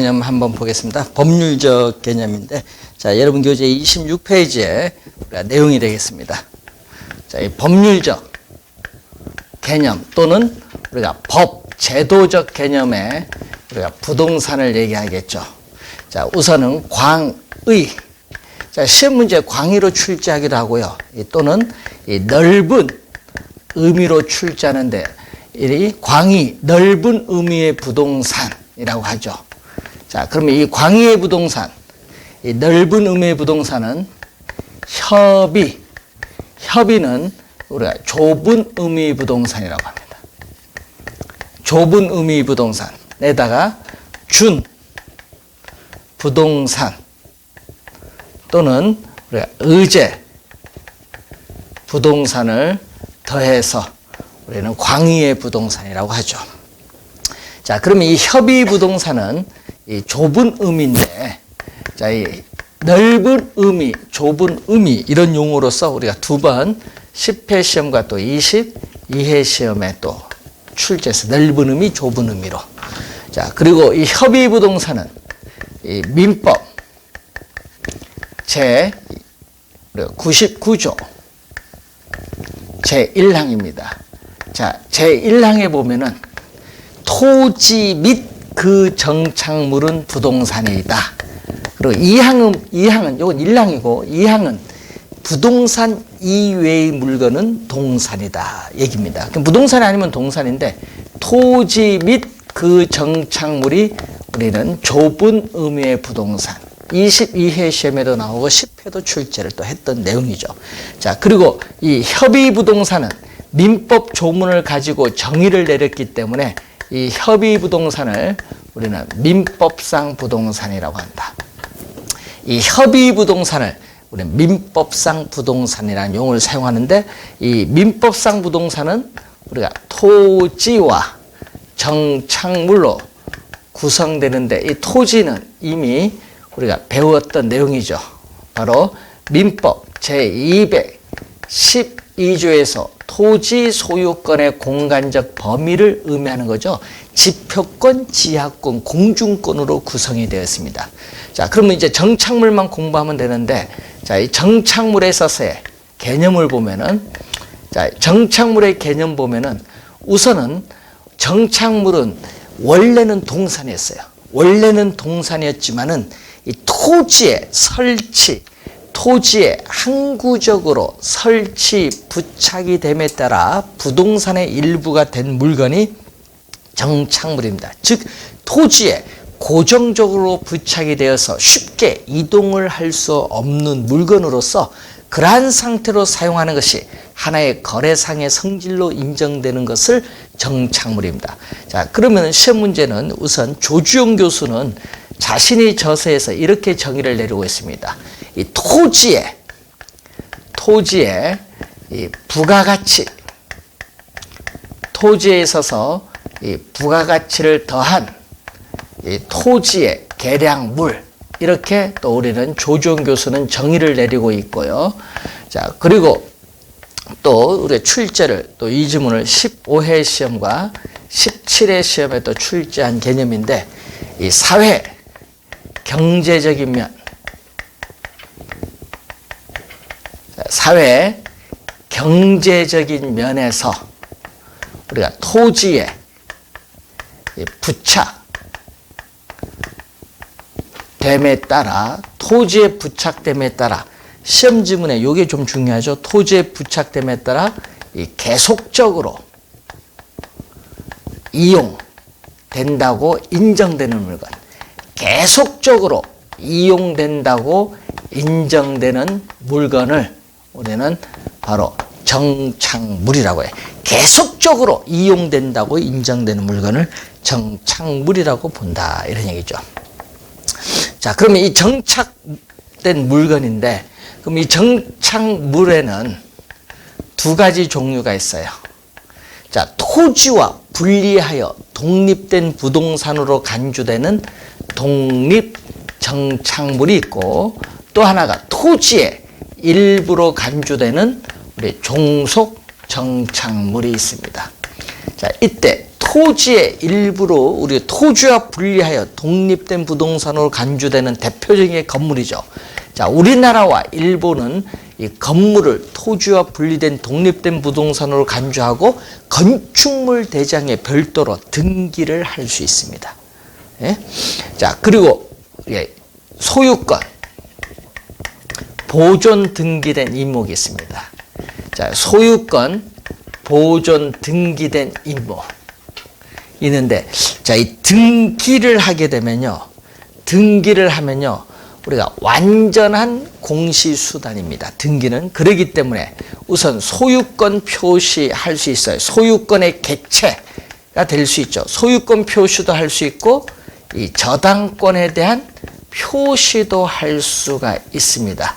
개념 한번 보겠습니다. 법률적 개념인데, 자, 여러분 교재 26페이지에 내용이 되겠습니다. 자, 이 법률적 개념 또는 우리가 법, 제도적 개념에 우리가 부동산을 얘기하겠죠. 자, 우선은 광의. 자, 시험 문제 광의로 출제하기도 하고요. 또는 이 넓은 의미로 출제하는데, 이 광의, 넓은 의미의 부동산이라고 하죠. 자, 그러면 이 광의의 부동산, 이 넓은 의미의 부동산은 협의는 우리가 좁은 의미의 부동산이라고 합니다. 좁은 의미의 부동산에다가 준 부동산 또는 우리가 의제 부동산을 더해서 우리는 광의의 부동산이라고 하죠. 자, 그러면 이 협의 부동산은 이 좁은 의미인데, 자, 이 넓은 의미, 좁은 의미 이런 용어로서 우리가 두 번 10회 시험과 또 22회 시험에 또 출제해서 넓은 의미, 좁은 의미로. 자, 그리고 이 협의 부동산은 이 민법 제 99조 제 1항입니다. 자, 제 1항에 보면은 토지 및 그 정착물은 부동산이다. 그리고 2항은 이건 1항이고 2항은 부동산 이외의 물건은 동산이다 얘기입니다. 그럼 부동산이 아니면 동산인데 토지 및 그 정착물이 우리는 좁은 의미의 부동산. 22회 시험에도 나오고 10회도 출제를 또 했던 내용이죠. 자, 그리고 이 협의 부동산은 민법 조문을 가지고 정의를 내렸기 때문에 이 협의 부동산을 우리는 민법상 부동산이라고 한다. 이 협의 부동산을 우리는 민법상 부동산이라는 용어를 사용하는데, 이 민법상 부동산은 우리가 토지와 정착물로 구성되는데, 이 토지는 이미 우리가 배웠던 내용이죠. 바로 민법 제212조에서 토지 소유권의 공간적 범위를 의미하는 거죠. 지표권, 지하권, 공중권으로 구성이 되었습니다. 자, 그러면 이제 정착물만 공부하면 되는데, 자, 이 정착물에 있어서의 개념을 보면은, 자, 정착물의 개념 보면은 우선은 정착물은 원래는 동산이었어요. 원래는 동산이었지만은 이 토지의 설치, 토지에 항구적으로 설치, 부착이 됨에 따라 부동산의 일부가 된 물건이 정착물입니다. 즉, 토지에 고정적으로 부착이 되어서 쉽게 이동을 할 수 없는 물건으로서 그러한 상태로 사용하는 것이 하나의 거래상의 성질로 인정되는 것을 정착물입니다. 자, 그러면 시험 문제는 우선 조주영 교수는 자신의 저서에서 이렇게 정의를 내리고 있습니다. 이 토지의 이 부가가치, 토지에 있어서 이 부가가치를 더한 이 토지의 계량물, 이렇게 또 우리는 조주영 교수는 정의를 내리고 있고요. 자, 그리고 또 우리 출제를 또 이 지문을 15회 시험과 17회 시험에 또 출제한 개념인데, 이 사회 경제적인 면, 사회 경제적인 면에서 우리가 토지의 부착됨에 따라, 토지의 부착됨에 따라, 시험 지문에 이게 좀 중요하죠. 토지의 부착됨에 따라 이 계속적으로 이용된다고 인정되는 물건, 계속적으로 이용된다고 인정되는 물건을 우리는 바로 정착물이라고 해요. 계속적으로 이용된다고 인정되는 물건을 정착물이라고 본다, 이런 얘기죠. 자, 그러면 이 정착된 물건인데, 그럼 이 정착물에는 두 가지 종류가 있어요. 자, 토지와 분리하여 독립된 부동산으로 간주되는 독립 정착물이 있고, 또 하나가 토지의 일부로 간주되는 우리 종속 정착물이 있습니다. 자, 이때 토지의 일부로 우리 토지와 분리하여 독립된 부동산으로 간주되는 대표적인 건물이죠. 자, 우리나라와 일본은 이 건물을 토지와 분리된 독립된 부동산으로 간주하고 건축물 대장에 별도로 등기를 할 수 있습니다. 예? 자, 그리고 소유권, 보존 등기된 임목이 있습니다. 자, 소유권, 보존 등기된 임목 있는데, 자, 이 등기를 하게 되면요, 우리가 완전한 공시수단입니다. 등기는. 그러기 때문에 우선 소유권 표시할 수 있어요. 소유권의 객체가 될 수 있죠. 소유권 표시도 할 수 있고 이 저당권에 대한 표시도 할 수가 있습니다.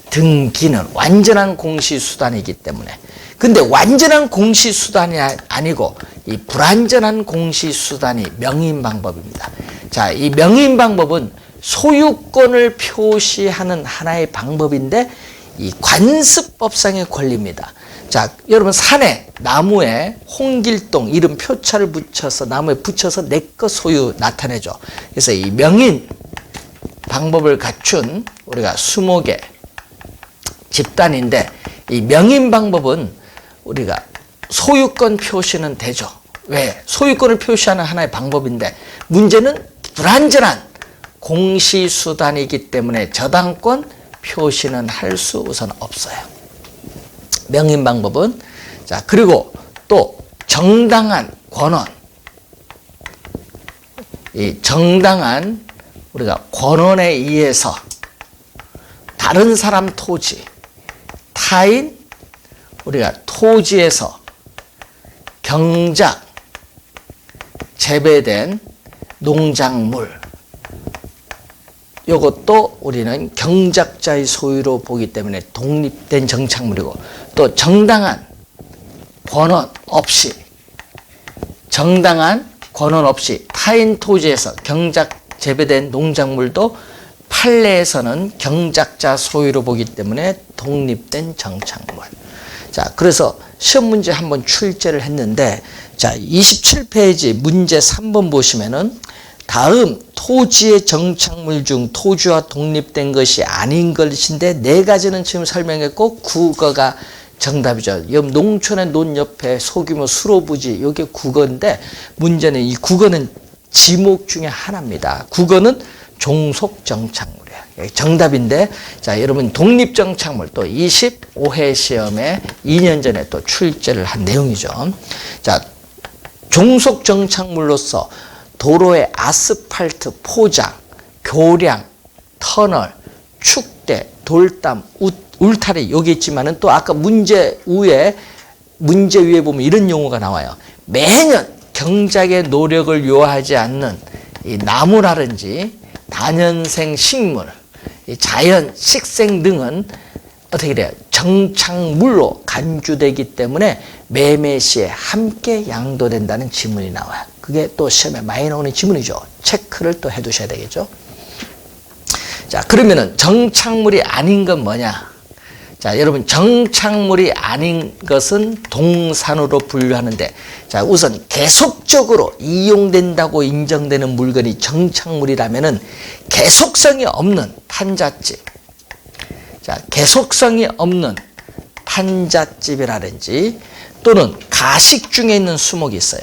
등기는 완전한 공시수단이기 때문에. 근데 완전한 공시수단이 아니고 이 불완전한 공시수단이 명의인방법입니다. 자, 이 명의인방법은 소유권을 표시하는 하나의 방법인데 이 관습법상의 권리입니다. 자, 여러분 산에 나무에 홍길동 이름 표차를 붙여서 나무에 붙여서 내 것 소유 나타내죠. 그래서 이 명인 방법을 갖춘 우리가 수목의 집단인데 이 명인 방법은 우리가 소유권 표시는 되죠. 왜? 소유권을 표시하는 하나의 방법인데 문제는 불완전한 공시수단이기 때문에 저당권 표시는 할 수 우선 없어요. 명인 방법은. 자, 그리고 또 정당한 권원. 이 정당한 우리가 권원에 의해서 다른 사람 토지, 타인 우리가 토지에서 경작 재배된 농작물, 이것도 우리는 경작자의 소유로 보기 때문에 독립된 정착물이고, 또 정당한 권원 없이 타인 토지에서 경작 재배된 농작물도 판례에서는 경작자 소유로 보기 때문에 독립된 정착물. 자, 그래서 시험 문제 한번 출제를 했는데, 자, 27페이지 문제 3번 보시면은 다음 토지의 정착물 중 토지와 독립된 것이 아닌 것인데 네 가지는 지금 설명했고 국어가 정답이죠. 농촌의 논 옆에 소규모 수로부지, 이게 국어인데 문제는 이 국어는 지목 중에 하나입니다. 국어는 종속정착물이에요. 정답인데, 자, 여러분 독립정착물 또 25회 시험에 2년 전에 또 출제를 한 내용이죠. 자, 종속정착물로서 도로의 아스팔트 포장, 교량, 터널, 축대, 돌담, 울타리 여기 있지만은 또 아까 문제 위에 보면 이런 용어가 나와요. 매년 경작의 노력을 요하지 않는 이 나무라든지 다년생 식물, 이 자연 식생 등은 어떻게 돼요? 정착물로 간주되기 때문에 매매 시에 함께 양도된다는 지문이 나와요. 그게 또 시험에 많이 나오는 지문이죠. 체크를 또 해두셔야 되겠죠. 자, 그러면은 정착물이 아닌 건 뭐냐? 자, 여러분 정착물이 아닌 것은 동산으로 분류하는데, 자, 우선 계속적으로 이용된다고 인정되는 물건이 정착물이라면은 계속성이 없는 판잣집, 자, 계속성이 없는 판잣집이라든지 또는 가식 중에 있는 수목이 있어요.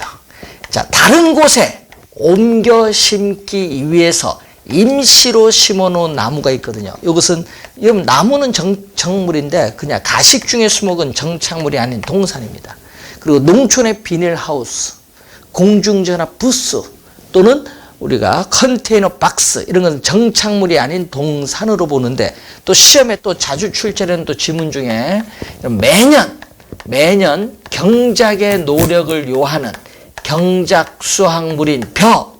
자, 다른 곳에 옮겨 심기 위해서 임시로 심어놓은 나무가 있거든요. 이것은 여러분 나무는 정물인데 그냥 가식 중의 수목은 정착물이 아닌 동산입니다. 그리고 농촌의 비닐하우스, 공중전화 부스 또는 우리가 컨테이너 박스 이런 건 정착물이 아닌 동산으로 보는데, 또 시험에 또 자주 출제되는 또 지문 중에 매년 경작의 노력을 요하는 경작 수확물인 벼,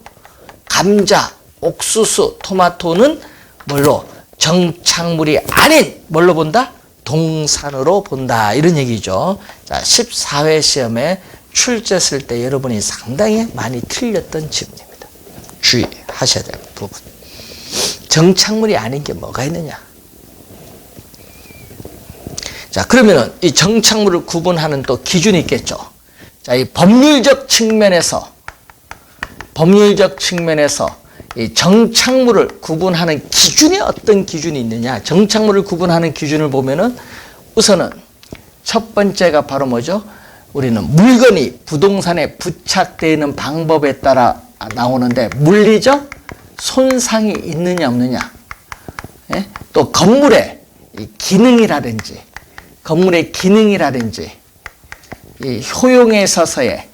감자, 옥수수, 토마토는 뭘로? 정착물이 아닌 뭘로 본다? 동산으로 본다. 이런 얘기죠. 자, 14회 시험에 출제했을 때 여러분이 상당히 많이 틀렸던 지문입니다. 주의하셔야 될 부분. 정착물이 아닌 게 뭐가 있느냐? 자, 그러면은 이 정착물을 구분하는 또 기준이 있겠죠. 자, 이 법률적 측면에서 법률적 측면에서 이 정착물을 구분하는 기준이 어떤 기준이 있느냐. 정착물을 구분하는 기준을 보면은 우선은 첫 번째가 바로 뭐죠? 우리는 물건이 부동산에 부착되어 있는 방법에 따라 나오는데 물리적 손상이 있느냐 없느냐. 예? 또 건물의 기능이라든지 이 효용에 있어서의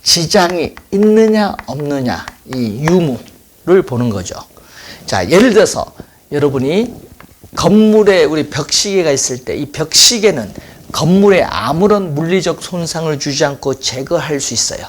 지장이 있느냐 없느냐 이 유무를 보는 거죠. 자, 예를 들어서 여러분이 건물에 우리 벽시계가 있을 때 이 벽시계는 건물에 아무런 물리적 손상을 주지 않고 제거할 수 있어요.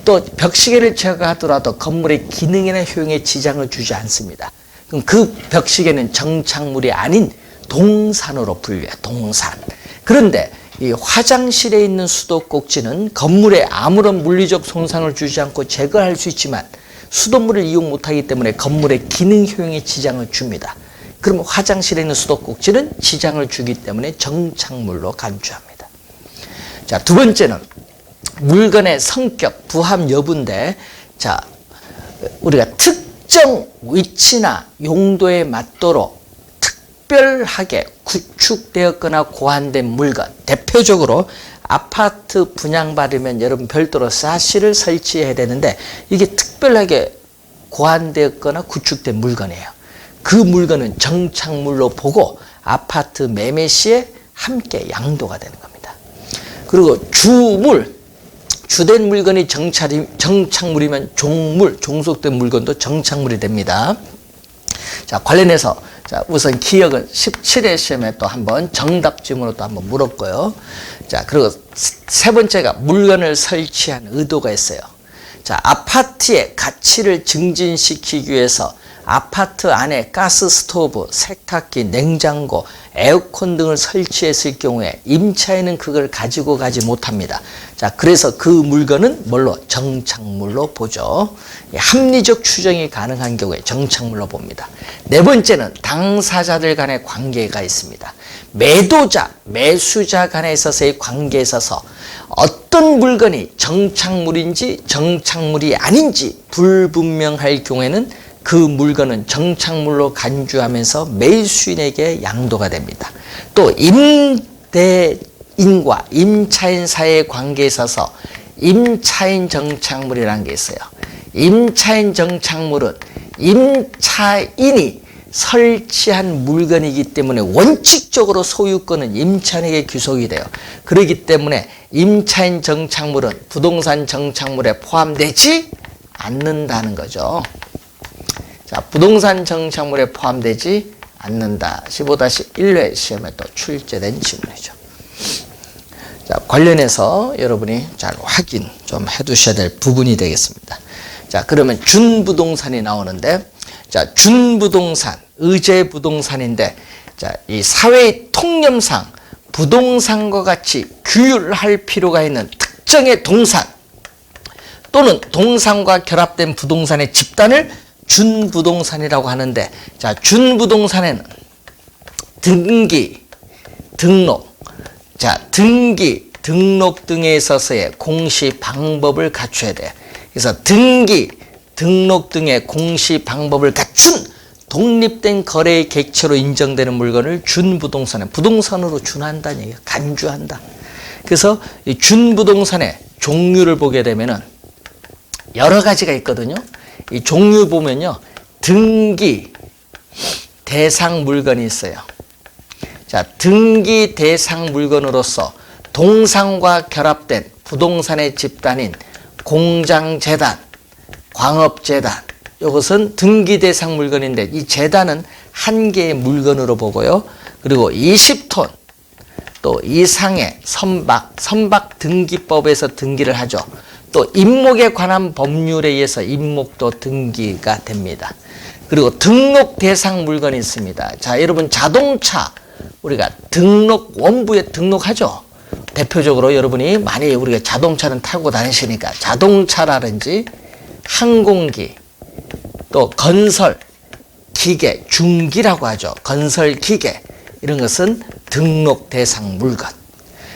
또 벽시계를 제거하더라도 건물의 기능이나 효용에 지장을 주지 않습니다. 그럼 그 벽시계는 정착물이 아닌 동산으로 분류해요. 동산. 그런데 이 화장실에 있는 수도꼭지는 건물에 아무런 물리적 손상을 주지 않고 제거할 수 있지만 수돗물을 이용 못하기 때문에 건물의 기능 효용에 지장을 줍니다. 그럼 화장실에 있는 수도꼭지는 지장을 주기 때문에 정착물로 간주합니다. 자, 두 번째는 물건의 성격, 부합 여부인데, 자, 우리가 특정 위치나 용도에 맞도록 특별하게 구축되었거나 고안된 물건, 대표적으로 아파트 분양받으면 여러분 별도로 사시를 설치해야 되는데 이게 특별하게 고안되었거나 구축된 물건이에요. 그 물건은 정착물로 보고 아파트 매매 시에 함께 양도가 되는 겁니다. 그리고 주된 물건이 정착물이면 종속된 물건도 정착물이 됩니다. 자, 관련해서 자, 우선 기억은 17회 시험에 또 한번 정답 질문으로 또 한번 물었고요. 자, 그리고 세 번째가 물건을 설치한 의도가 있어요. 자, 아파트의 가치를 증진시키기 위해서 아파트 안에 가스 스토브, 세탁기, 냉장고, 에어컨 등을 설치했을 경우에 임차인은 그걸 가지고 가지 못합니다. 자, 그래서 그 물건은 뭘로? 정착물로 보죠. 합리적 추정이 가능한 경우에 정착물로 봅니다. 네 번째는 당사자들 간의 관계가 있습니다. 매도자, 매수자 간에 있어서의 관계에 있어서 어떤 물건이 정착물인지 정착물이 아닌지 불분명할 경우에는 그 물건은 정착물로 간주하면서 매수인에게 양도가 됩니다. 또 임대인과 임차인 사이의 관계에 있어서 임차인 정착물이라는 게 있어요. 임차인 정착물은 임차인이 설치한 물건이기 때문에 원칙적으로 소유권은 임차인에게 귀속이 돼요. 그렇기 때문에 임차인 정착물은 부동산 정착물에 포함되지 않는다는 거죠. 자, 부동산 정착물에 포함되지 않는다. 15-1회 시험에 또 출제된 질문이죠. 자, 관련해서 여러분이 잘 확인 좀 해두셔야 될 부분이 되겠습니다. 자, 그러면 준부동산이 나오는데, 자, 준부동산, 의제부동산인데, 자, 이 사회의 통념상 부동산과 같이 규율할 필요가 있는 특정의 동산 또는 동산과 결합된 부동산의 집단을 준부동산이라고 하는데, 자, 준부동산에는 등기, 등록, 자, 등기, 등록 등에 있어서의 공시 방법을 갖춰야 돼. 그래서 등기, 등록 등의 공시 방법을 갖춘 독립된 거래의 객체로 인정되는 물건을 준부동산에 부동산으로 준한다는 얘기야. 간주한다. 그래서 이 준부동산의 종류를 보게 되면은 여러 가지가 있거든요. 이 종류 보면요, 등기 대상 물건이 있어요. 자, 등기 대상 물건으로서 동산과 결합된 부동산의 집단인 공장재단, 광업재단, 이것은 등기 대상 물건인데 이 재단은 한 개의 물건으로 보고요. 그리고 20톤 또 이상의 선박 등기법에서 등기를 하죠. 또 임목에 관한 법률에 의해서 임목도 등기가 됩니다. 그리고 등록 대상 물건이 있습니다. 자, 여러분 자동차 우리가 원부에 등록하죠. 대표적으로 여러분이 많이 우리가 자동차는 타고 다니시니까 자동차라든지 항공기 또 건설 기계, 중기라고 하죠. 건설 기계 이런 것은 등록 대상 물건.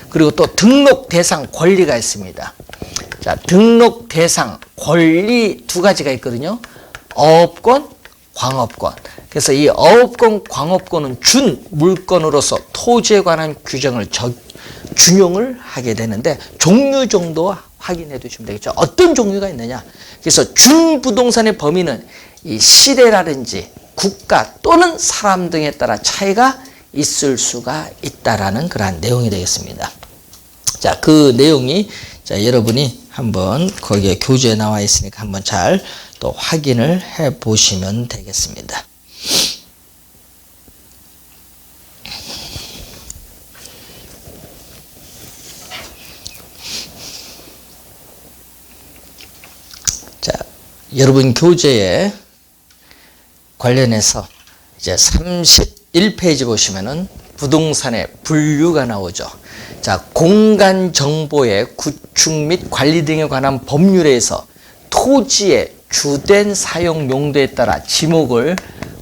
그리고 또 등록 대상 권리가 있습니다. 자, 등록 대상, 권리 두 가지가 있거든요. 어업권, 광업권. 그래서 이 어업권, 광업권은 준 물권으로서 토지에 관한 규정을 준용을 하게 되는데 종류 정도 확인해 두시면 되겠죠. 어떤 종류가 있느냐. 그래서 준부동산의 범위는 이 시대라든지 국가 또는 사람 등에 따라 차이가 있을 수가 있다라는 그러한 내용이 되겠습니다. 자, 그 내용이 자, 여러분이 한번 거기에 교재에 나와 있으니까 한번 잘 또 확인을 해 보시면 되겠습니다. 자, 여러분 교재에 관련해서 이제 31페이지 보시면은 부동산의 분류가 나오죠. 자, 공간 정보의 구축 및 관리 등에 관한 법률에서 토지의 주된 사용 용도에 따라 지목을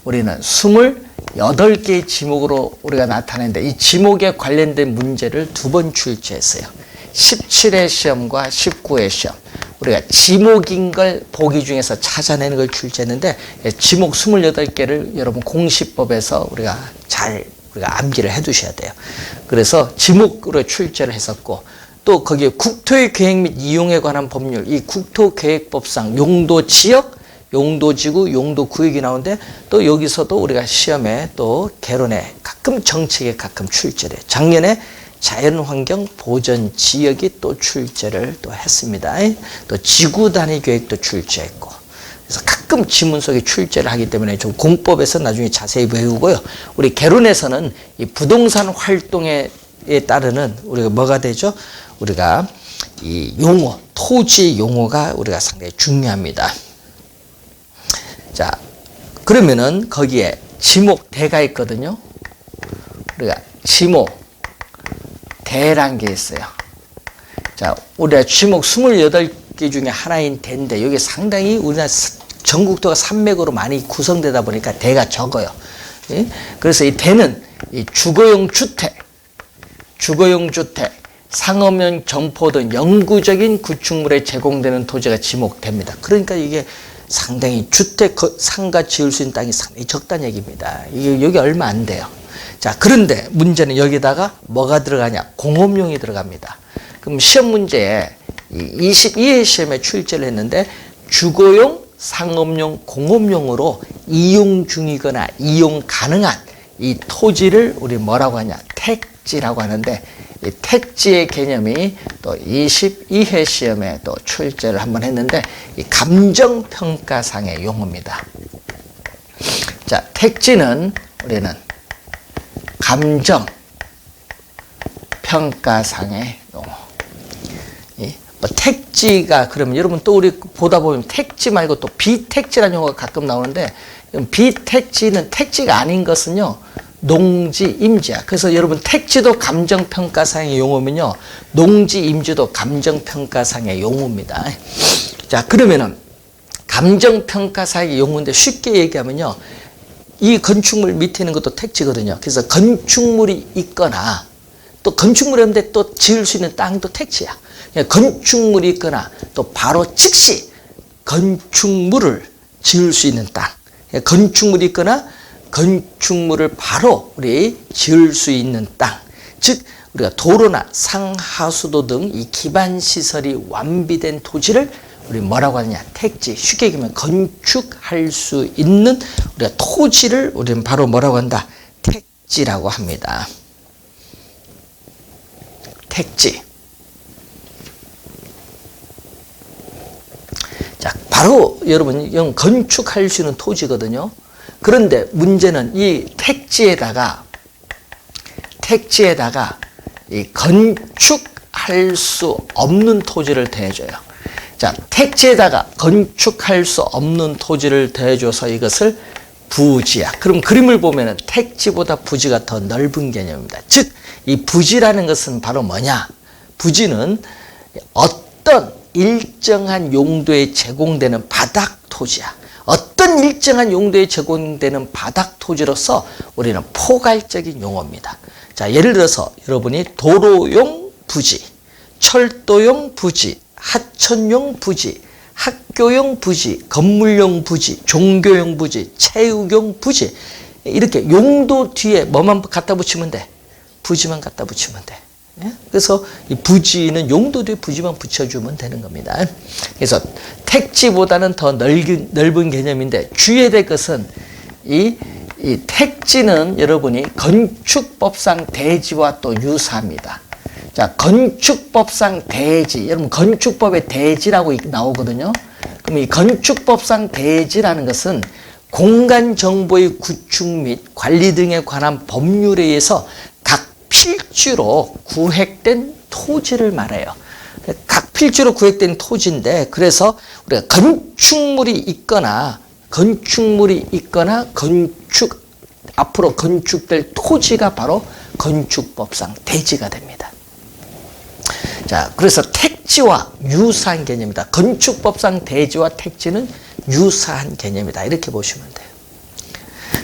우리는 28개의 지목으로 우리가 나타내는데 이 지목에 관련된 문제를 2번 출제했어요. 17회 시험과 19회 시험. 우리가 지목인 걸 보기 중에서 찾아내는 걸 출제했는데 지목 28개를 여러분 공시법에서 우리가 암기를 해 두셔야 돼요. 그래서 지목으로 출제를 했었고 또 거기에 국토의 계획 및 이용에 관한 법률, 이 국토계획법상 용도지역, 용도지구, 용도구역이 나오는데 또 여기서도 우리가 시험에 또 개론에 가끔 정책에 가끔 출제를 해요. 작년에 자연환경 보전 지역이 또 출제를 또 했습니다. 또 지구 단위 계획도 출제했고. 그래서 가끔 지문 속에 출제를 하기 때문에 좀 공법에서 나중에 자세히 배우고요. 우리 개론에서는 이 부동산 활동에 따르는 우리가 뭐가 되죠? 우리가 이 용어, 토지 용어가 우리가 상당히 중요합니다. 자, 그러면은 거기에 지목대가 있거든요. 우리가 지목대란 게 있어요. 자, 우리가 지목 28개 중에 하나인 대인데 여기 상당히 우리나라 전국도가 산맥으로 많이 구성되다 보니까 대가 적어요. 예? 그래서 이 대는 이 주거용 주택, 상업용 점포 등 영구적인 구축물에 제공되는 토지가 지목됩니다. 그러니까 이게 상당히 주택, 상가 지을 수 있는 땅이 상당히 적다는 얘기입니다. 이게 여기 얼마 안 돼요. 자, 그런데 문제는 여기다가 뭐가 들어가냐? 공업용이 들어갑니다. 그럼 시험 문제에 22회 시험에 출제를 했는데 주거용, 상업용, 공업용으로 이용 중이거나 이용 가능한 이 토지를 우리 뭐라고 하냐? 택지라고 하는데 이 택지의 개념이 또 22회 시험에 또 출제를 한번 했는데 이 감정평가상의 용어입니다. 자, 택지는 우리는 감정평가상의 용어. 뭐 택지가 그러면 여러분 또 우리 보다 보면 택지 말고 또 비택지라는 용어가 가끔 나오는데 비택지는 택지가 아닌 것은요. 농지, 임지야. 그래서 여러분 택지도 감정평가상의 용어면요. 농지, 임지도 감정평가상의 용어입니다. 자, 그러면은 감정평가상의 용어인데 쉽게 얘기하면요. 이 건축물 밑에 있는 것도 택지거든요. 그래서 건축물이 있거나 또 건축물이 없는데 또 지을 수 있는 땅도 택지야. 건축물이 있거나 또 바로 즉시 건축물을 지을 수 있는 땅. 건축물이 있거나 건축물을 바로 우리 지을 수 있는 땅. 즉 우리가 도로나 상하수도 등 이 기반 시설이 완비된 토지를 우리 뭐라고 하느냐? 택지. 쉽게 얘기하면 건축할 수 있는 우리가 토지를 우리는 바로 뭐라고 한다? 택지라고 합니다. 택지. 자, 바로 여러분 건축할 수 있는 토지거든요. 그런데 문제는 이 택지에다가 이 건축할 수 없는 토지를 더해줘요. 자, 택지에다가 건축할 수 없는 토지를 더해줘서 이것을 부지야. 그럼 그림을 보면은 택지보다 부지가 더 넓은 개념입니다. 즉, 이 부지라는 것은 바로 뭐냐? 부지는 어떤 일정한 용도에 제공되는 바닥 토지야. 어떤 일정한 용도에 제공되는 바닥 토지로서 우리는 포괄적인 용어입니다. 자, 예를 들어서 여러분이 도로용 부지, 철도용 부지, 하천용 부지, 학교용 부지, 건물용 부지, 종교용 부지, 체육용 부지. 이렇게 용도 뒤에 뭐만 갖다 붙이면 돼? 부지만 갖다 붙이면 돼. 그래서 이 부지는 용도 뒤에 부지만 붙여주면 되는 겁니다. 그래서 택지보다는 더 넓은 개념인데 주의해야 될 것은 이 택지는 여러분이 건축법상 대지와 또 유사합니다. 자, 건축법상 대지, 여러분 건축법의 대지라고 나오거든요. 그럼 이 건축법상 대지라는 것은 공간 정보의 구축 및 관리 등에 관한 법률에 의해서 각 필지로 구획된 토지를 말해요. 각 필지로 구획된 토지인데, 그래서 우리가 건축물이 있거나 앞으로 건축될 토지가 바로 건축법상 대지가 됩니다. 자, 그래서 택지와 유사한 개념이다. 건축법상 대지와 택지는 유사한 개념이다. 이렇게 보시면 돼요.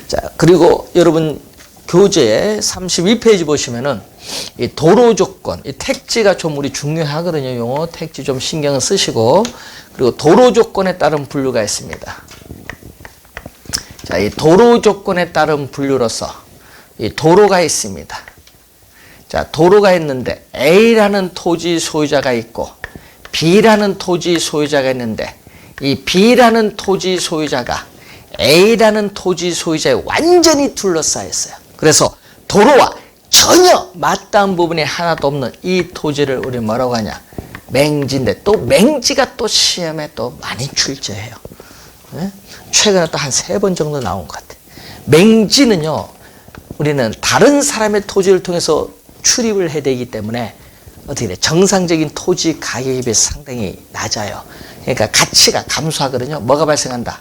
자, 그리고 여러분 교재 32페이지 보시면은 이 도로 조건, 이 택지가 좀 우리 중요하거든요. 용어 택지 좀 신경을 쓰시고, 그리고 도로 조건에 따른 분류가 있습니다. 자, 이 도로 조건에 따른 분류로서 이 도로가 있습니다. 자, 도로가 있는데 A라는 토지 소유자가 있고 B라는 토지 소유자가 있는데, 이 B라는 토지 소유자가 A라는 토지 소유자에 완전히 둘러싸여 있어요. 그래서 도로와 전혀 맞닿은 부분이 하나도 없는 이 토지를 우리 뭐라고 하냐? 맹지인데, 또 맹지가 또 시험에 또 많이 출제해요. 네? 최근에 또 한 3번 정도 나온 것 같아요. 맹지는요, 우리는 다른 사람의 토지를 통해서 출입을 해야 되기 때문에 어떻게 돼? 정상적인 토지 가격에 비해서 상당히 낮아요. 그러니까 가치가 감소하거든요. 뭐가 발생한다?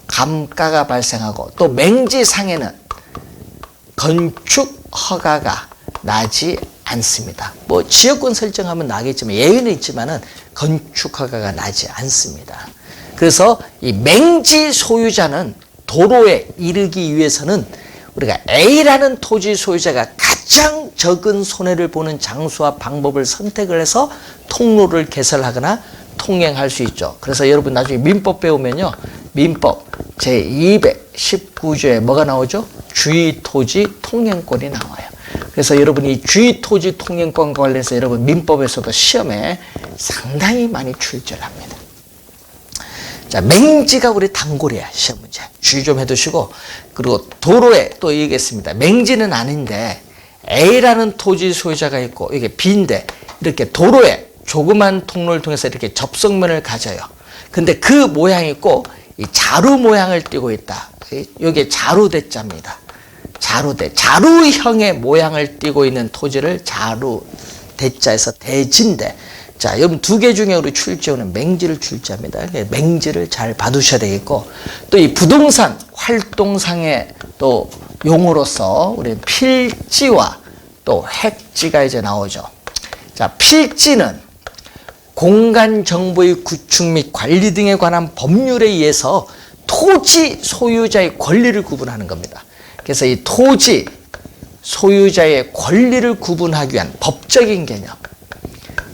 감가가 발생하고, 또 맹지상에는 건축 허가가 나지 않습니다. 뭐 지역권 설정하면 나겠지만 예외는 있지만은 건축 허가가 나지 않습니다. 그래서 이 맹지 소유자는 도로에 이르기 위해서는 우리가 A라는 토지 소유자가 가장 적은 손해를 보는 장소와 방법을 선택을 해서 통로를 개설하거나 통행할 수 있죠. 그래서 여러분 나중에 민법 배우면요, 민법 제219조에 뭐가 나오죠? 주의토지 통행권이 나와요. 그래서 여러분이 주의토지 통행권과 관련해서 여러분 민법에서도 시험에 상당히 많이 출제를 합니다. 자, 맹지가 우리 단골이야, 시험 문제. 주의 좀 해두시고, 그리고 도로에 또 얘기했습니다. 맹지는 아닌데 A라는 토지 소유자가 있고 이게 B인데, 이렇게 도로에 조그만 통로를 통해서 이렇게 접속면을 가져요. 근데 그 모양이 꼭 이 자루 모양을 띠고 있다. 이게 자루대자입니다. 자루대, 자루형의 모양을 띠고 있는 토지를 자루대자에서 대지인데, 자, 여러분 2개 중에 우리 출제하는 맹지를 출제합니다. 맹지를 잘 봐두셔야 되겠고, 또 이 부동산 활동상의 또 용어로서 우리 필지와 또 획지가 이제 나오죠. 자, 필지는 공간 정보의 구축 및 관리 등에 관한 법률에 의해서 토지 소유자의 권리를 구분하는 겁니다. 그래서 이 토지 소유자의 권리를 구분하기 위한 법적인 개념.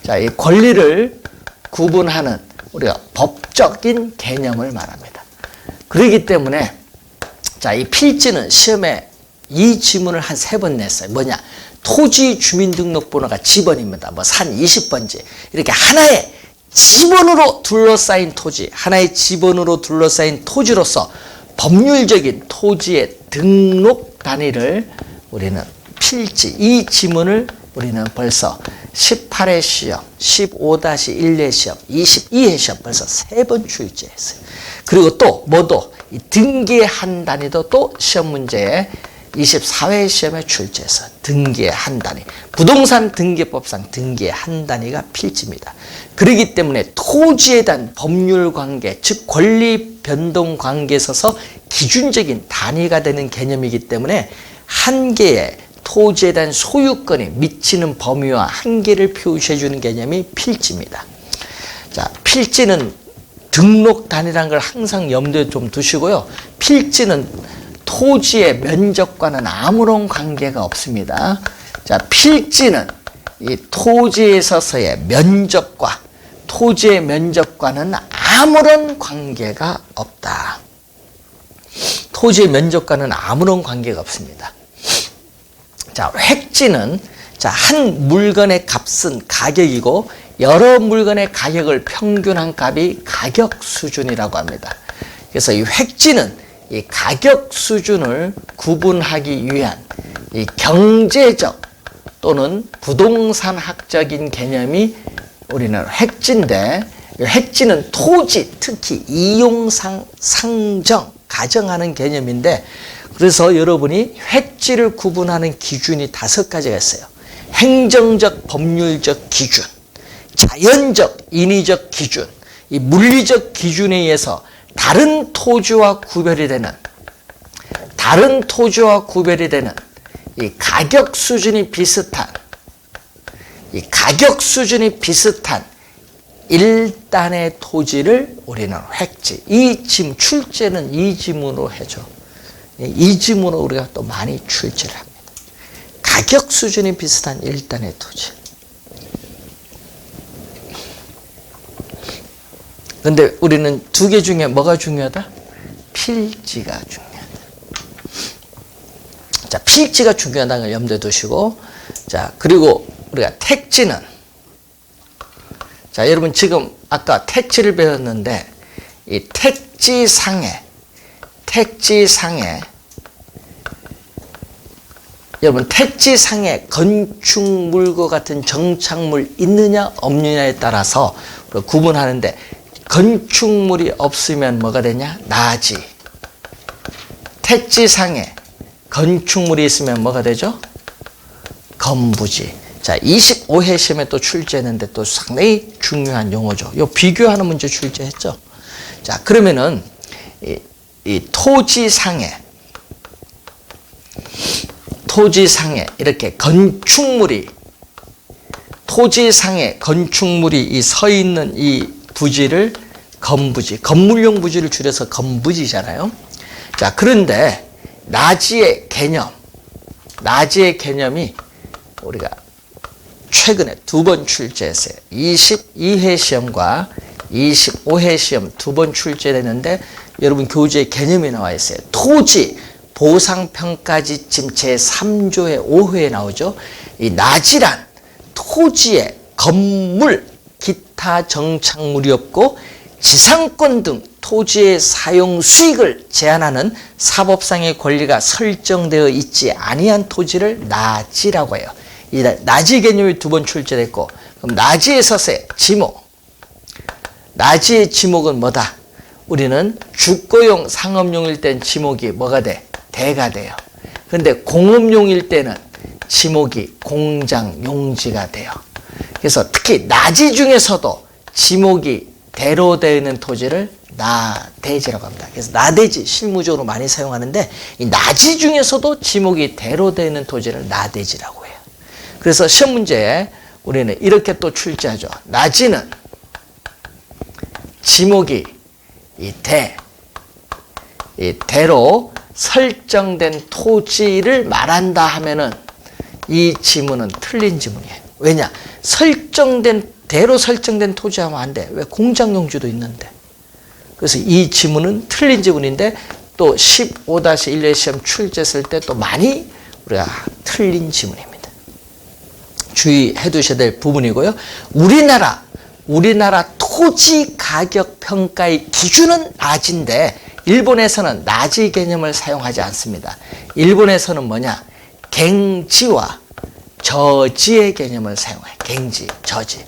자, 이 권리를 구분하는 우리가 법적인 개념을 말합니다. 그렇기 때문에 자, 이 필지는 시험에 이 지문을 한 3번 냈어요. 뭐냐? 토지 주민등록번호가 지번입니다. 뭐 산 20번지. 이렇게 하나의 지번으로 둘러싸인 토지, 하나의 지번으로 둘러싸인 토지로서 법률적인 토지의 등록 단위를 우리는 필지, 이 지문을 우리는 벌써 18회 시험, 15-1회 시험, 22회 시험 벌써 3번 출제했어요. 그리고 또 뭐도 이 등기의 한 단위도 또 시험 문제에 24회 시험에 출제해서 등기의 한 단위, 부동산 등기법상 등기의 한 단위가 필지입니다. 그렇기 때문에 토지에 대한 법률 관계, 즉 권리 변동 관계에 있어서 기준적인 단위가 되는 개념이기 때문에 한 개의 토지에 대한 소유권이 미치는 범위와 한계를 표시해 주는 개념이 필지입니다. 자, 필지는 등록 단위라는 걸 항상 염두에 좀 두시고요. 필지는 토지의 면적과는 아무런 관계가 없습니다. 자, 필지는 이 토지에 있어서의 면적과 토지의 면적과는 아무런 관계가 없다. 토지의 면적과는 아무런 관계가 없습니다. 자, 획지는 한 물건의 값은 가격이고 여러 물건의 가격을 평균한 값이 가격 수준이라고 합니다. 그래서 이 획지는 이 가격 수준을 구분하기 위한 이 경제적 또는 부동산학적인 개념이 우리는 획지인데, 획지는 토지, 특히 이용상 상정, 가정하는 개념인데, 그래서 여러분이 획지를 구분하는 기준이 5가지가 있어요. 행정적, 법률적 기준, 자연적, 인위적 기준, 이 물리적 기준에 의해서 다른 토지와 구별이 되는 이 가격 수준이 비슷한 일단의 토지를 우리는 획지. 이 지문, 출제는 이 지문으로 해줘. 이 지문으로 우리가 또 많이 출제를 합니다. 가격 수준이 비슷한 일단의 토지. 근데 우리는 2개 중에 뭐가 중요하다? 필지가 중요하다. 자, 필지가 중요하다는 걸 염두에 두시고, 자, 그리고 우리가 택지는, 자, 여러분 지금 아까 택지를 배웠는데, 이 택지상에, 여러분 택지상에 건축물과 같은 정착물 있느냐 없느냐에 따라서 구분하는데, 건축물이 없으면 뭐가 되냐? 나지. 택지상에 건축물이 있으면 뭐가 되죠? 건부지. 자, 25회 시험에 또 출제했는데 또 상당히 중요한 용어죠. 요 비교하는 문제 출제했죠. 자, 그러면은 이 토지상에 이렇게 토지상에 건축물이 이 서 있는 이 부지를 건부지, 건물용 부지를 줄여서 건부지잖아요. 자, 그런데 나지의 개념이 우리가 최근에 2번 출제했어요. 22회 시험과 25회 시험 2번 출제했는데 여러분 교재에 개념이 나와 있어요. 토지 보상평가지침 제3조의 5회에 나오죠. 이 나지란 토지에 건물, 기타 정착물이 없고 지상권 등 토지의 사용 수익을 제한하는 사법상의 권리가 설정되어 있지 아니한 토지를 나지라고 해요. 이 나지 개념이 2번 출제됐고, 그럼 나지에서의 지목, 나지의 지목은 뭐다? 우리는 주거용, 상업용일 땐 지목이 뭐가 돼? 대가 돼요. 그런데 공업용일 때는 지목이 공장, 용지가 돼요. 그래서 특히 나지 중에서도 지목이 대로 되어 있는 토지를 나대지라고 합니다. 그래서 나대지 실무적으로 많이 사용하는데 이 나지 중에서도 지목이 대로 되어 있는 토지를 나대지라고 해요. 그래서 시험 문제에 우리는 이렇게 또 출제하죠. 나지는 지목이 이 대로 설정된 토지를 말한다 하면은 이 지문은 틀린 지문이에요. 왜냐? 대로 설정된 토지 하면 안 돼. 왜? 공장용지도 있는데. 그래서 이 지문은 틀린 지문인데 또 15-1회 시험 출제했을 때 또 많이 우리가 틀린 지문입니다. 주의해 두셔야 될 부분이고요. 우리나라 토지 가격 평가의 기준은 나지인데 일본에서는 나지 개념을 사용하지 않습니다. 일본에서는 뭐냐? 갱지와 저지의 개념을 사용해요. 갱지, 저지.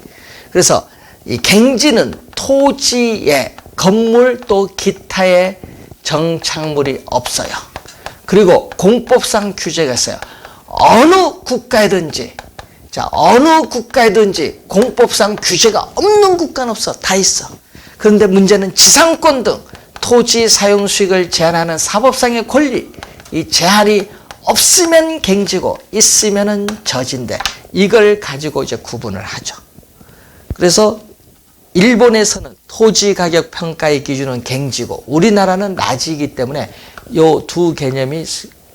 그래서 이 갱지는 토지에 건물 또 기타의 정착물이 없어요. 그리고 공법상 규제가 있어요. 어느 국가에든지 공법상 규제가 없는 국가는 없어. 다 있어. 그런데 문제는 지상권 등 토지 사용 수익을 제한하는 사법상의 권리, 이 제한이 없으면 갱지고 있으면은 저지인데 이걸 가지고 이제 구분을 하죠. 그래서 일본에서는 토지 가격 평가의 기준은 갱지고 우리나라는 나지이기 때문에 요 두 개념이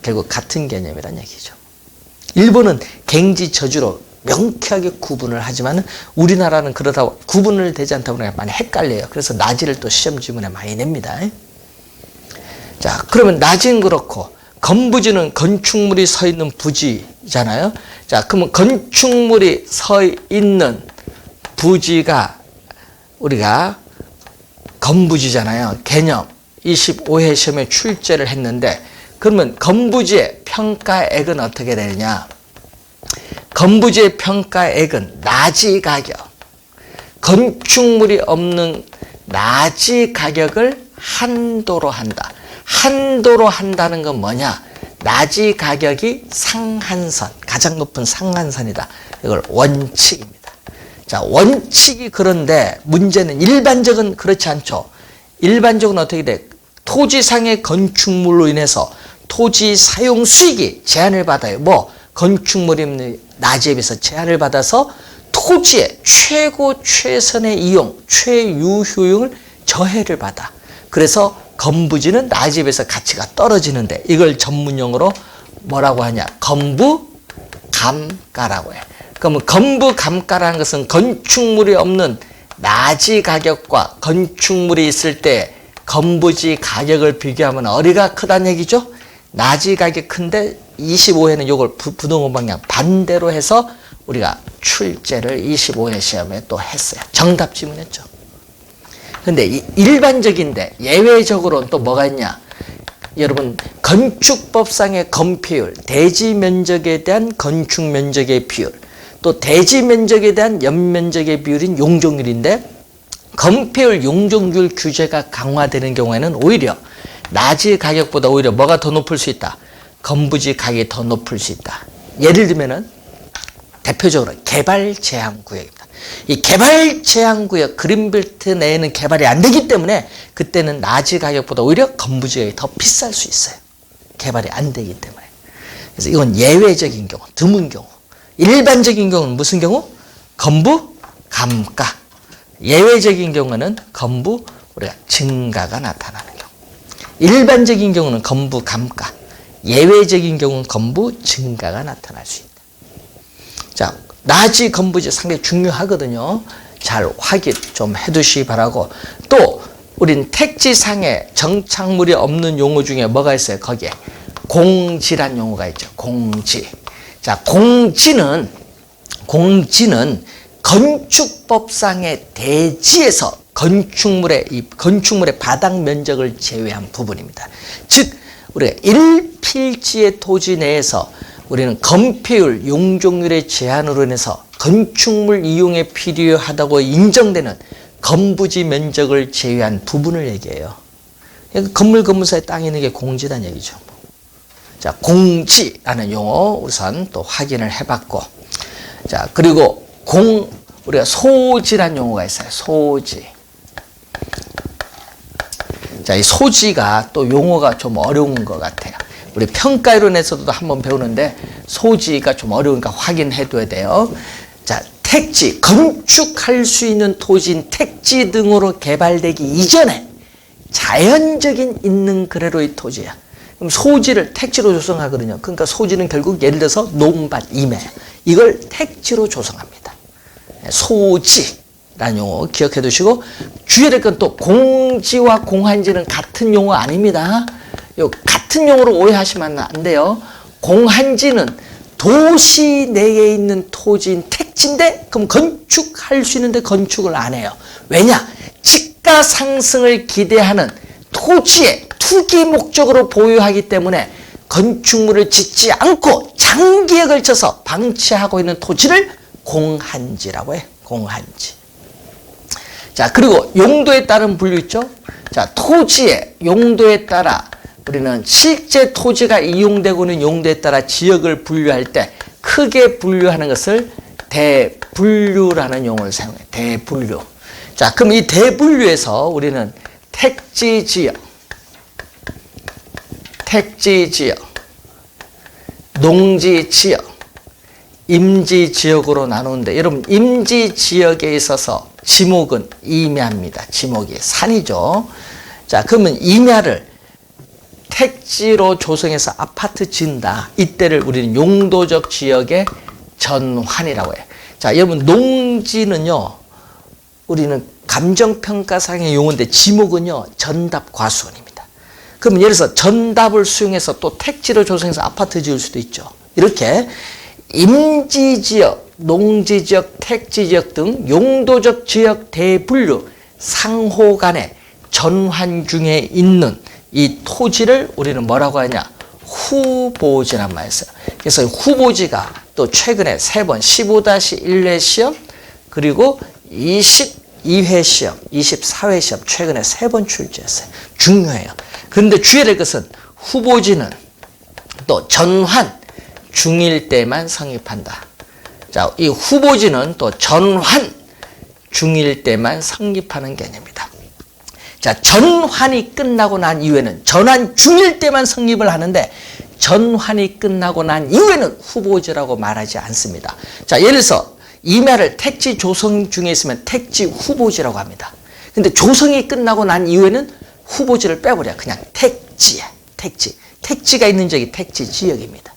결국 같은 개념이란 얘기죠. 일본은 갱지 저지로 명쾌하게 구분을 하지만 우리나라는 그러다 구분을 되지 않다 보니까 많이 헷갈려요. 그래서 나지를 또 시험 지문에 많이 냅니다. 자, 그러면 나지는 그렇고 건부지는 건축물이 서 있는 부지잖아요. 자, 그러면 건축물이 서 있는 부지가 우리가 건부지잖아요. 개념 25회 시험에 출제를 했는데 그러면 건부지의 평가액은 어떻게 되느냐? 건부지의 평가액은 나지 가격, 건축물이 없는 나지 가격을 한도로 한다. 한도로 한다는 건 뭐냐? 나지 가격이 상한선, 가장 높은 상한선이다. 이걸 원칙입니다. 자, 원칙이 그런데 문제는 일반적은 그렇지 않죠. 일반적은 어떻게 돼? 토지상의 건축물로 인해서 토지 사용 수익이 제한을 받아요. 뭐 건축물이 나지에 비해서 제한을 받아서 토지의 최고 최선의 이용, 최유효용을 저해를 받아. 그래서 건부지는 나지에 비해서 가치가 떨어지는데 이걸 전문용어로 뭐라고 하냐? 건부감가라고 해. 그러면 건부감가라는 것은 건축물이 없는 나지 가격과 건축물이 있을 때 건부지 가격을 비교하면 어디가 크다는 얘기죠? 나지 가격이 큰데 25회는 이걸 부동호 방향 반대로 해서 우리가 출제를 25회 시험에 또 했어요. 정답 지문했죠. 근데 일반적인데 예외적으로는 또 뭐가 있냐? 여러분 건축법상의 건폐율, 대지 면적에 대한 건축 면적의 비율, 또 대지 면적에 대한 연면적의 비율인 용적률인데 건폐율, 용적률 규제가 강화되는 경우에는 오히려 나지 가격보다 오히려 뭐가 더 높을 수 있다? 건부지 가격이 더 높을 수 있다. 예를 들면은 대표적으로 개발 제한 구역입니다. 이 개발 제한 구역 그린벨트 내에는 개발이 안 되기 때문에 그때는 나지 가격보다 오히려 건부지 가격이 더 비쌀 수 있어요. 개발이 안 되기 때문에. 그래서 이건 예외적인 경우, 드문 경우. 일반적인 경우는 무슨 경우? 건부 감가. 예외적인 경우는 건부 우리가 증가가 나타나는 경우. 일반적인 경우는 건부 감가. 예외적인 경우는 건부 증가가 나타날 수 있다. 자, 나지 건부지 상당히 중요하거든요. 잘 확인 좀 해두시기 바라고. 또 우린 택지상에 정착물이 없는 용어 중에 뭐가 있어요? 거기에 공지란 용어가 있죠. 공지. 자, 공지는 건축법상의 대지에서 건축물의 바닥 면적을 제외한 부분입니다. 즉 우리가 1필지의 토지 내에서 우리는 건폐율, 용적률의 제한으로 인해서 건축물 이용에 필요하다고 인정되는 건부지 면적을 제외한 부분을 얘기해요. 건물 건물사에 땅이 있는 게 공지란 얘기죠. 자, 공지라는 용어 우선 또 확인을 해봤고, 자, 그리고 우리가 소지란 용어가 있어요. 소지. 자, 이 소지가 또 용어가 좀 어려운 것 같아요. 우리 평가이론에서도 한번 배우는데 소지가 좀 어려우니까 확인해둬야 돼요. 자, 택지, 건축할 수 있는 토지인 택지 등으로 개발되기 이전에 자연적인 있는 그대로의 토지야. 그럼 소지를 택지로 조성하거든요. 그러니까 소지는 결국 예를 들어서 논밭, 임해. 이걸 택지로 조성합니다. 소지라는 용어 기억해 두시고, 주의해야 될 건 또 공지와 공한지는 같은 용어 아닙니다. 요 같은 용어로 오해하시면 안 돼요. 공한지는 도시 내에 있는 토지인 택지인데 그럼 건축할 수 있는데 건축을 안 해요. 왜냐? 집가 상승을 기대하는 토지의 투기 목적으로 보유하기 때문에 건축물을 짓지 않고 장기에 걸쳐서 방치하고 있는 토지를 공한지라고 해요. 공한지. 자, 그리고 용도에 따른 분류 있죠? 자, 토지의 용도에 따라 우리는 실제 토지가 이용되고 있는 용도에 따라 지역을 분류할 때 크게 분류하는 것을 대분류라는 용어를 사용해요. 대분류. 자, 그럼 이 대분류에서 우리는 택지지역, 농지지역, 임지지역으로 나누는데, 여러분 임지지역에 있어서 지목은 임야입니다. 지목이 산이죠. 자, 그러면 임야를 택지로 조성해서 아파트 짓는다. 이때를 우리는 용도적 지역의 전환이라고 해요. 자, 여러분 농지는요. 우리는 감정평가상의 용어인데 지목은요. 전답 과수원입니다. 그러면 예를 들어서 전답을 수용해서 또 택지를 조성해서 아파트 지을 수도 있죠. 이렇게 임지지역, 농지지역, 택지지역 등 용도적 지역 대분류 상호 간의 전환 중에 있는 이 토지를 우리는 뭐라고 하냐? 후보지란 말이에요. 그래서 후보지가 또 최근에 3번 15-1회 시험 그리고 22회 시험, 24회 시험 최근에 3번 출제했어요. 중요해요. 그런데 주의해야 될 것은 후보지는 또 전환 중일 때만 성립한다. 자, 이 후보지는 또 전환 중일 때만 성립하는 개념이다. 자, 전환이 끝나고 난 이후에는 전환 중일 때만 성립을 하는데 전환이 끝나고 난 이후에는 후보지라고 말하지 않습니다. 자, 예를 들어서 임야를 택지 조성 중에 있으면 택지 후보지라고 합니다. 근데 조성이 끝나고 난 이후에는 후보지를 빼버려요. 그냥 택지야. 택지. 택지가 있는 지역이 택지 지역입니다.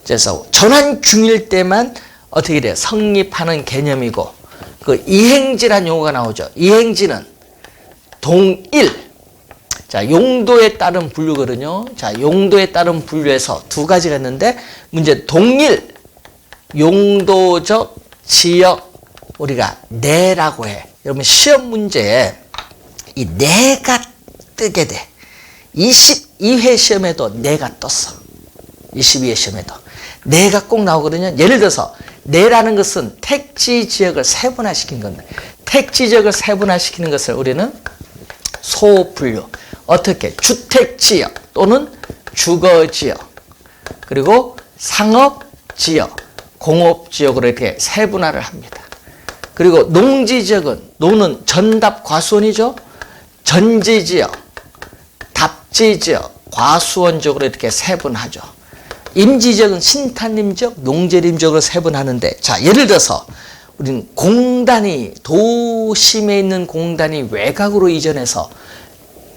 그래서 전환 중일 때만 어떻게 돼요? 성립하는 개념이고 그 이행지란 용어가 나오죠. 이행지는 동일. 자, 용도에 따른 분류거든요. 자, 용도에 따른 분류에서 두 가지가 있는데 문제 동일 용도적 지역 우리가 내라고 해. 여러분 시험 문제에 이 내가 뜨게 돼. 22회 시험에도 내가 떴어. 22회 시험에도 내가 꼭 나오거든요. 예를 들어서 내라는 것은 택지 지역을 세분화시킨 건데 택지 지역을 세분화시키는 것을 우리는 소분류. 어떻게? 주택지역 또는 주거지역 그리고 상업지역, 공업지역으로 이렇게 세분화를 합니다. 그리고 농지지역은 노는 전답 과수원이죠. 전지지역, 답지지역, 과수원지역으로 이렇게 세분하죠. 임지지역은 신탄림지역, 농재림지역으로 세분하는데 자, 예를 들어서 우리는 공단이 도심에 있는 공단이 외곽으로 이전해서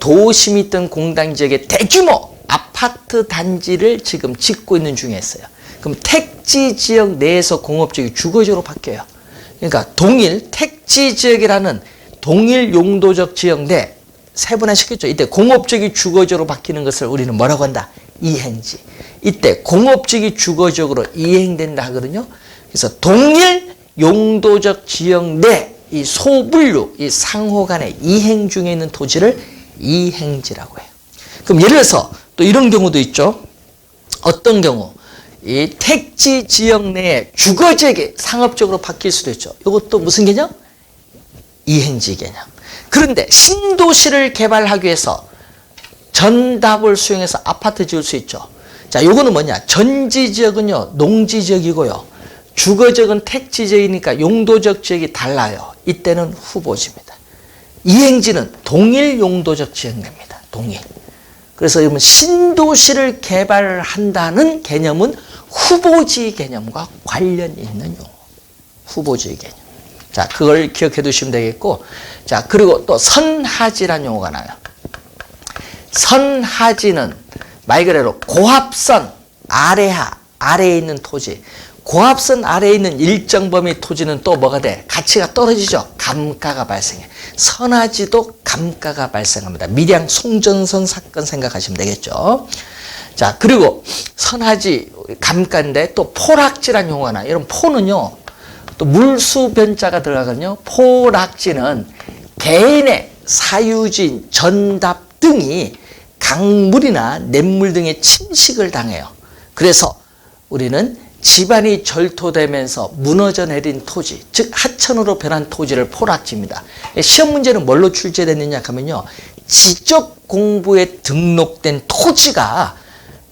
도심이 있던 공단 지역에 대규모 아파트 단지를 지금 짓고 있는 중에 있어요. 그럼 택지 지역 내에서 공업지역이 주거지역으로 바뀌어요. 그러니까 동일 택지 지역이라는 동일 용도적 지역 내 세분화시켰죠. 이때 공업지역이 주거지역으로 바뀌는 것을 우리는 뭐라고 한다? 이행지. 이때 공업지역이 주거지역으로 이행된다 하거든요. 그래서 동일 용도적 지역 내 이 소분류, 이 상호 간의 이행 중에 있는 토지를 이행지라고 해요. 그럼 예를 들어서 또 이런 경우도 있죠. 어떤 경우? 이 택지 지역 내에 주거지역이 상업적으로 바뀔 수도 있죠. 이것도 무슨 개념? 이행지 개념. 그런데 신도시를 개발하기 위해서 전답을 수용해서 아파트 지을 수 있죠. 자, 요거는 뭐냐? 전지지역은요, 농지지역이고요. 주거지역은 택지지역이니까 용도적 지역이 달라요. 이때는 후보지입니다. 이행지는 동일 용도적 지역 내입니다. 동일. 그래서 여러분 신도시를 개발한다는 개념은 후보지 개념과 관련 있는 용어. 후보지 개념. 자, 그걸 기억해 두시면 되겠고. 자, 그리고 또 선하지라는 용어가 나요. 선하지는 말 그대로 고합선 아래에 있는 토지. 고합선 아래에 있는 일정 범위 토지는 또 뭐가 돼? 가치가 떨어지죠. 감가가 발생해. 선하지도 감가가 발생합니다. 밀양 송전선 사건 생각하시면 되겠죠. 자, 그리고 선하지 감가인데 또 포락지란 용어가 나요. 여러분 포는요. 또 물수변자가 들어가거든요. 포락지는 개인의 사유지인 전답 등이 강물이나 냇물 등의 침식을 당해요. 그래서 우리는 집안이 절토되면서 무너져 내린 토지, 즉 하천으로 변한 토지를 포락지입니다. 시험 문제는 뭘로 출제됐느냐 하면요. 지적 공부에 등록된 토지가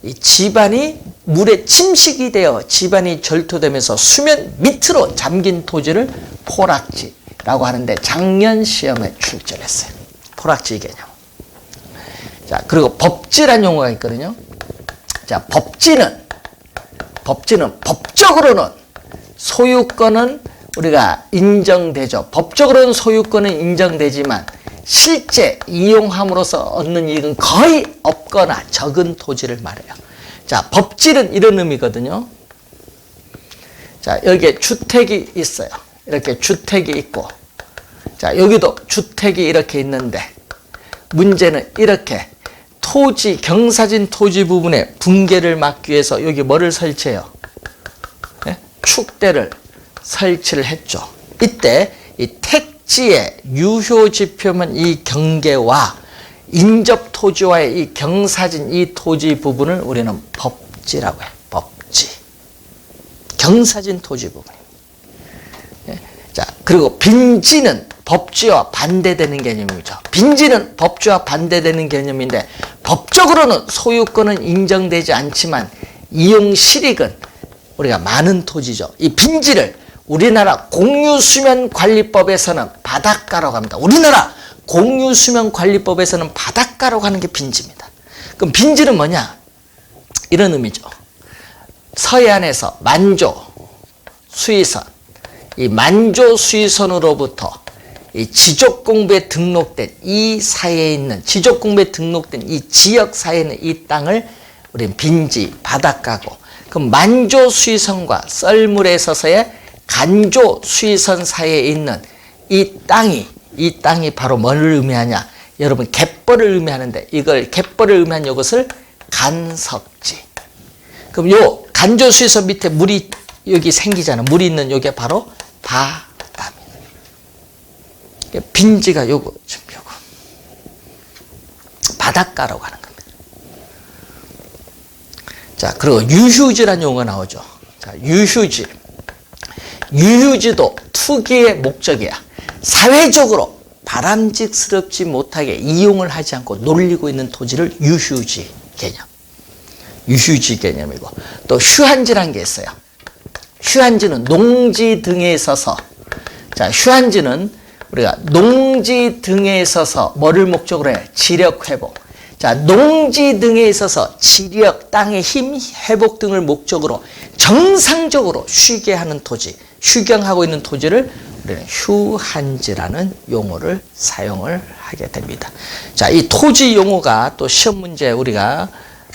이 집안이 물에 침식이 되어 집안이 절토되면서 수면 밑으로 잠긴 토지를 포락지라고 하는데 작년 시험에 출제를 했어요. 포락지 개념. 자, 그리고 법지란 용어가 있거든요. 자, 법지는 법적으로는 소유권은 우리가 인정되죠. 법적으로는 소유권은 인정되지만 실제 이용함으로써 얻는 이익은 거의 없거나 적은 토지를 말해요. 자, 법질은 이런 의미거든요. 자, 여기에 주택이 있어요. 이렇게 주택이 있고, 자, 여기도 주택이 이렇게 있는데, 문제는 이렇게 토지, 경사진 토지 부분에 붕괴를 막기 위해서 여기 뭐를 설치해요? 네? 축대를 설치를 했죠. 이때 이 택지의 유효 지표면 이 경계와 인접 토지와의 이 경사진 이 토지 부분을 우리는 법지라고 해요. 법지. 경사진 토지 부분입니다. 네? 자, 그리고 빈지는 법지와 반대되는 개념이죠. 빈지는 법지와 반대되는 개념인데 법적으로는 소유권은 인정되지 않지만 이용 실익은 우리가 많은 토지죠. 이 빈지를 우리나라 공유수면관리법에서는 바닷가라고 합니다. 우리나라 공유수면관리법에서는 바닷가라고 하는 게 빈지입니다. 그럼 빈지는 뭐냐? 이런 의미죠. 서해안에서 만조, 수위선, 이 만조 수위선으로부터 이 지적공부에 등록된 이 사이에 있는 지적공부에 등록된 이 지역 사이에 있는 이 땅을 우리는 빈지, 바닷가고, 그럼 만조 수위선과 썰물에 있어서의 간조 수위선 사이에 있는 이 땅이 바로 뭘 의미하냐? 여러분 갯벌을 의미하는데 이걸 갯벌을 의미한 이것을 간석지. 그럼 요 간조 수위선 밑에 물이 여기 생기잖아. 물이 있는 요게 바로 바다입니다. 빈지가 요거 지금 요거 바닷가라고 하는 겁니다. 자, 그리고 유휴지라는 용어가 나오죠. 자, 유휴지. 유휴지도 투기의 목적이야. 사회적으로 바람직스럽지 못하게 이용을 하지 않고 놀리고 있는 토지를 유휴지 개념. 유휴지 개념이고, 또 휴한지라는 게 있어요. 휴한지는 농지 등에 있어서, 자, 휴한지는 우리가 농지 등에 있어서 뭐를 목적으로 해? 지력 회복. 자, 농지 등에 있어서 지력, 땅의 힘 회복 등을 목적으로 정상적으로 쉬게 하는 토지, 휴경하고 있는 토지를 우리는 휴한지라는 용어를 사용을 하게 됩니다. 자, 이 토지 용어가 또 시험 문제 우리가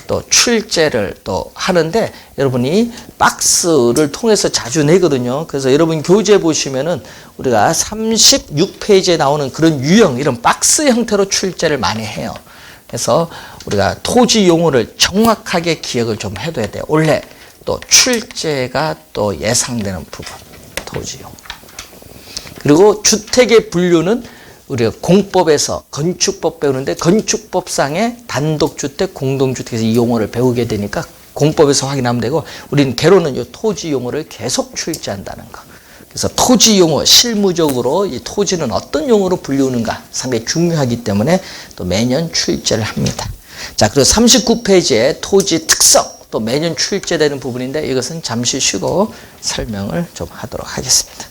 또 출제를 또 하는데 여러분이 박스를 통해서 자주 내거든요. 그래서 여러분 교재 보시면은 우리가 36페이지에 나오는 그런 유형, 이런 박스 형태로 출제를 많이 해요. 그래서 우리가 토지 용어를 정확하게 기억을 좀 해둬야 돼요. 원래 또 출제가 또 예상되는 부분, 토지 용어. 그리고 주택의 분류는 우리가 공법에서 건축법 배우는데 건축법상의 단독주택, 공동주택에서 이 용어를 배우게 되니까 공법에서 확인하면 되고, 우리는 개로는 이 토지 용어를 계속 출제한다는 거. 그래서 토지 용어, 실무적으로 이 토지는 어떤 용어로 불리우는가 상당히 중요하기 때문에 또 매년 출제를 합니다. 자, 그리고 39페이지에 토지 특성, 또 매년 출제되는 부분인데 이것은 잠시 쉬고 설명을 좀 하도록 하겠습니다.